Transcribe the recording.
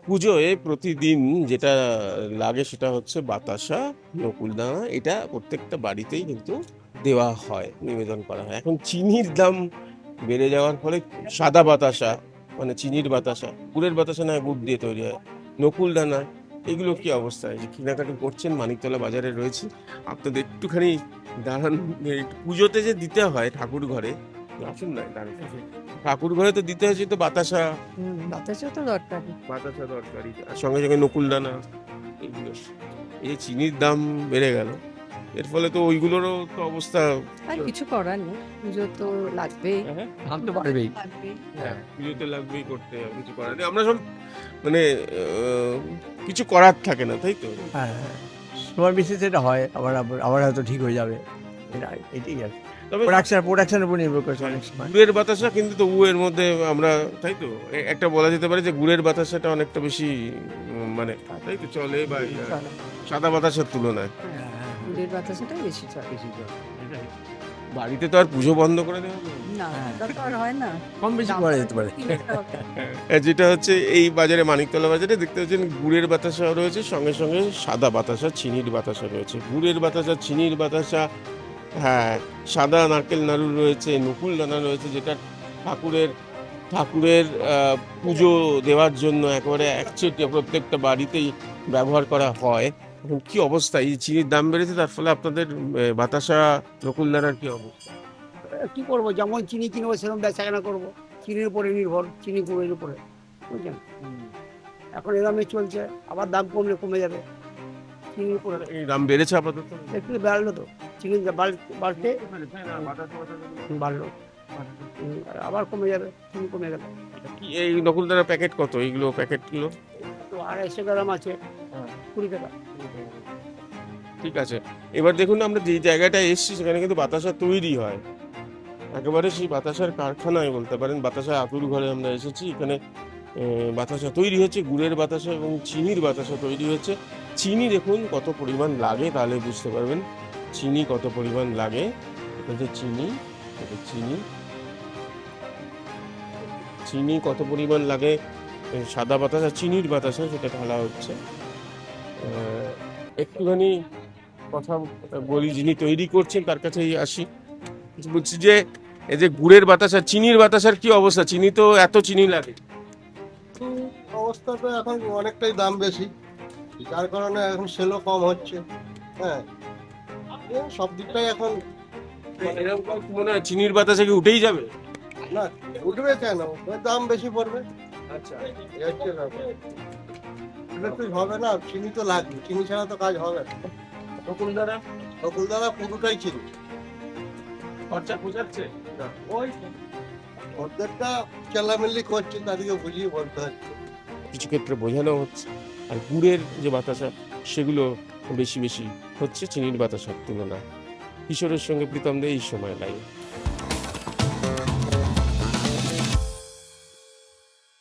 পুজোয় প্রতিদিন যেটা লাগে সেটা হচ্ছে বাতাসা, নকুলদানা। এটা প্রত্যেকটা বাড়িতেই কিন্তু দেওয়া হয়, নিবেদন করা হয়। এখন চিনির দাম বেড়ে যাওয়ার ফলে সাদা বাতাসা, মানে চিনির বাতাসা, গুড়ের বাতাসা না গুড় দিয়ে তৈরি হয়, নকুলদানা, এগুলো কি অবস্থায় যে কেনাকাটি করছেন? মানিকতলা বাজারে রয়েছে, আপনাদের একটুখানি দাঁড়ান। একটু পুজোতে যে দিতে হয় ঠাকুর ঘরে, আসুন না দাঁড়ান, ঠাকুর ঘরে তো দিতে হচ্ছে তো বাতাসা, বাতাসা তো দরকারি। বাতাসা দরকারি, আর সঙ্গে সঙ্গে নকুলদানা, এগুলো। এই চিনির দাম বেড়ে গেল, এর ফলে তো ওইগুলোরও তো অবস্থা। আর কিছু করার নেই, পুজো তো লাগবেই। হ্যাঁ, দাম তো বাড়বেই। লাগবেই। হ্যাঁ, পুজোতে লাগবেই, করতে হবে, কিছু করার নেই। আমরা সব মানে কিছু করার থাকে না, তাই তো? হ্যাঁ, সময় বিশেষ এটা হয়, আবার আবার আবার হয়তো ঠিক হয়ে যাবে। এটাই আর তবে প্রোডাকশনের উপর নির্ভর করছে অনেক সময়। গুড়ের বাতাসা কিন্তু তবু এর মধ্যে আমরা, তাই তো, একটা বলা যেতে পারে যে গুড়ের বাতাসাটা অনেকটা বেশি মানে, তাই তো, চলে বা চলে। সাদা বাতাসার তুলনায়। গুড়ের বাতাসাটাই বেশি চলে। বাড়িতে তো আর পুজো বন্ধ করে দেওয়া যাবে না। না, ওটা তো আর হয় না। কম বেশি দাম করা করে যেতে পারে। কিনে নিতে হবে। যেটা হচ্ছে এই বাজারে, মানিকতলা বাজারে দেখতে পাচ্ছেন গুড়ের বাতাসা রয়েছে, সঙ্গে সঙ্গে সাদা বাতাসা, চিনির বাতাসা রয়েছে। গুড়ের বাতাসা, চিনির বাতাসা, হ্যাঁ, সাদা নারকেল নাড়ু রয়েছে, নকুল দানা রয়েছে, যেটা ঠাকুরের ঠাকুরের পুজো দেওয়ার জন্য একেবারে একচেটিয়া প্রত্যেকটা বাড়িতেই ব্যবহার করা হয়। এখন কি অবস্থা? এই চিনির দাম বেড়েছে, তার ফলে আপনাদের বাতাসা, নকুল দানার কি অবস্থা? কি করবো, যেমন চিনি কিনবো সেরকম বেচা কেনা করবো, চিনির উপরে নির্ভর, চিনি গুঁড়োর উপরে, বুঝলেন। এখন এরমে চলছে, আবার দাম কমলে কমে যাবে চিনির উপরে। এই দাম বেড়েছে আপাতত? একটু বাড়লো তো, চিনির দাম বাড়তে বাড়লো, আবার কমে যাবে, চিনি কমে গেল। কি এই নকুল দানার প্যাকেট কত? এইগুলো প্যাকেটগুলো তো 250 গ্রাম আছে, 20 টাকা। ঠিক আছে। এবার দেখুন, আমরা যে জায়গাটায় এসেছি সেখানে কিন্তু বাতাসা তৈরি হয়, একেবারে সেই বাতাসার কারখানায় বলতে পারেন। বাতাসা আতুর ঘরে আমরা এসেছি, এখানে বাতাসা তৈরি হচ্ছে, গুড়ের বাতাসা এবং চিনির বাতাসা তৈরি হচ্ছে। চিনি দেখুন কত পরিমাণ লাগে, তাহলে বুঝতে পারবেন চিনি কত পরিমাণ লাগে। এটা হচ্ছে চিনি, এটা চিনি, চিনি কত পরিমাণ লাগে। সাদা বাতাসা, চিনির বাতাসা, সেটা ঢালা হচ্ছে। একটুখানি কথা বলি, যিনি তৈরি করছেন তার কাছেই আসি। বলছি যে এই যে গুড়ের বাতাসা, চিনির বাতাসার কি অবস্থা? চিনি তো এত চিনি লাগে। অবস্থা তো এখন অনেকটাই দাম বেশি, যার কারণে এখন সেলও কম হচ্ছে। হ্যাঁ, সব দিকটাই এখন এরকম মনে হয় চিনির বাতাসা কি উঠেই যাবে? না, উঠবে কেন, ওর দাম বেশি পড়বে। আচ্ছা, এই হচ্ছে ব্যাপার। এটা তো হবে না, চিনি তো লাগবে, চিনি ছাড়া তো কাজ হবে না। নকুল দানা নকুল দানা পুরোটাই চিনি, খরচা বোঝাচ্ছে। ওই অর্ধেকটা চেল্লামিল্লি করছে, তাদেরকে বুঝিয়ে বলতে হচ্ছে। কিছু ক্ষেত্রে বোঝানো হচ্ছে। আর গুড়ের যে বাতাসা, সেগুলো বেশি বেশি হচ্ছে চিনির বাতাসার তুলনায়। কিশোরের সঙ্গে প্রীতম দে, এই সময় লাইভ।